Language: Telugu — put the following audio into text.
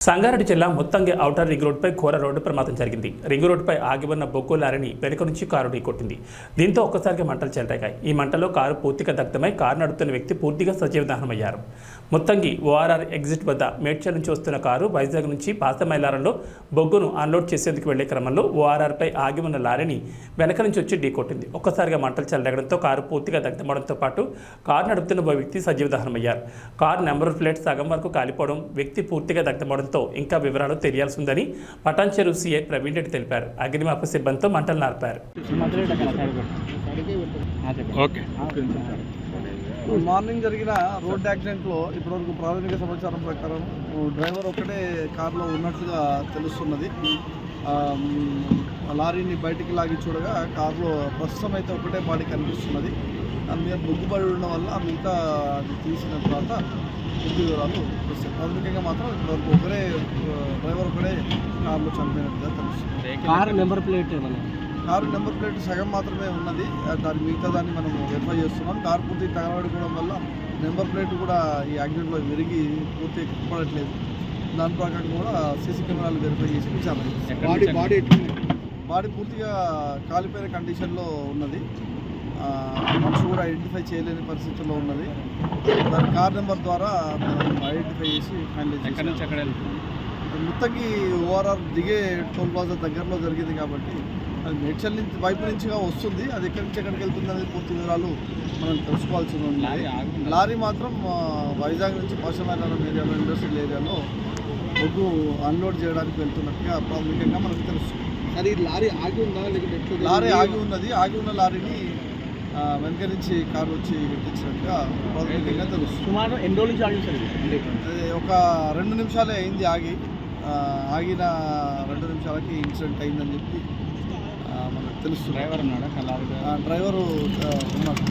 సంగారెడ్డి జిల్లా ముత్తంగి ఔటర్ రింగ్ రోడ్డుపై ఘోర రోడ్డు ప్రమాదం జరిగింది. రింగ్ రోడ్డుపై ఆగి ఉన్న బొగ్గు లారీని వెనుక నుంచి కారు ఢీకొట్టింది. దీంతో ఒక్కసారిగా మంటలు చెలరేగాయి. ఈ మంటలో కారు పూర్తిగా దగ్ధమై కారు నడుపుతున్న వ్యక్తి పూర్తిగా సజీవ దహనమయ్యారు. ముత్తంగి ఓఆర్ఆర్ ఎగ్జిట్ వద్ద మేడ్చల్ నుంచి వస్తున్న కారు వైజాగ్ నుంచి పాసమైలారంలో బొగ్గును అన్లోడ్ చేసేందుకు వెళ్లే క్రమంలో ఓఆర్ఆర్పై ఆగి ఉన్న లారీని వెనక నుంచి వచ్చి ఢీకొట్టింది. ఒక్కసారిగా మంటలు చెలరేగడంతో కారు పూర్తిగా దగ్ధమవడంతో పాటు కారు నడుపుతున్న వ్యక్తి సజీవ దహనమయ్యారు. కారు నెంబర్ ప్లేట్ సగం వరకు కాలిపోవడం, వ్యక్తి పూర్తిగా దగ్ధమవడం ఇంకా వివరాలు తెలియాల్సి ఉందని పటాన్చెరు సీఐ ప్రవీణ్ రెడ్డి తెలిపారు. అగ్నిమాపక సిబ్బందితో మంటలు నార్పారు. మార్నింగ్ జరిగిన రోడ్ యాక్సిడెంట్లో ఇప్పటివరకు ప్రాథమిక సమాచారం ప్రకారం డ్రైవర్ ఒకటే కారులో ఉన్నట్లుగా తెలుస్తున్నది. లారీని బయటికి లాగి చూడగా కారులో ప్రస్తుతం అయితే ఒకటే బాడీ కనిపిస్తున్నది. దాని మీద బొగ్గుబడి ఉండడం వల్ల మిగతా అది తీసిన తర్వాత పూర్తి వివరాలు వస్తాయి. ప్రాథమికంగా మాత్రం ఇప్పటివరకు డ్రైవర్ ఒకడే కారులో చనిపోయినట్టుగా తెలుస్తుంది. కారు నెంబర్ ప్లేట్ సగం మాత్రమే ఉన్నది. దాని మిగతా దాన్ని మనం వెరిఫై చేస్తున్నాం. కారు పూర్తి తగలబడిపోవడం వల్ల నెంబర్ ప్లేట్ కూడా ఈ యాక్సిడెంట్లో విరిగి పూర్తి ఎక్కపడట్లేదు. దాని ప్రకారం కూడా సీసీ కెమెరాలు వెరిఫై చేసి విచారణ. బాడీ పూర్తిగా కాలిపోయిన కండిషన్లో ఉన్నది. మనిషి కూడా ఐడెంటిఫై చేయలేని పరిస్థితుల్లో ఉన్నది. దాని కార్ నెంబర్ ద్వారా మనం ఐడెంటిఫై చేసి ఫైనలైజ్ చేసి ముత్తంగి ఓఆర్ఆర్ దిగే టోల్ ప్లాజా దగ్గరలో జరిగింది కాబట్టి అది మేడ్చల్ వైపు నుంచిగా వస్తుంది. అది ఎక్కడి నుంచి ఎక్కడికి వెళ్తుంది అనేది పూర్తి వివరాలు మనం తెలుసుకోవాల్సి ఉంది. లారీ మాత్రం వైజాగ్ నుంచి పాషమైలారం ఏరియాలో ఇండస్ట్రియల్ ఏరియాలో బొగ్గు అన్లోడ్ చేయడానికి వెళ్తున్నట్టుగా ప్రాథమికంగా మనకు తెలుస్తుంది. అది లారీ ఆగి ఉందా లేకపోతే లారీ ఆగి ఉన్నది. ఆగి ఉన్న లారీని వెనక నుంచి కారు వచ్చి హిట్టించినట్టుగా ప్రాథమికంగా తెలుస్తుంది. సుమారు ఎన్ని రోజుల నుంచి ఆగి సార్? ఒక 2 నిమిషాలే అయింది ఆగి. ఆగిన 2 నిమిషాలకి ఇన్సిడెంట్ అయిందని చెప్పి మనకు తెలుస్తుంది. డ్రైవర్ ఉన్నాడా? డ్రైవరు ఉన్నాడు.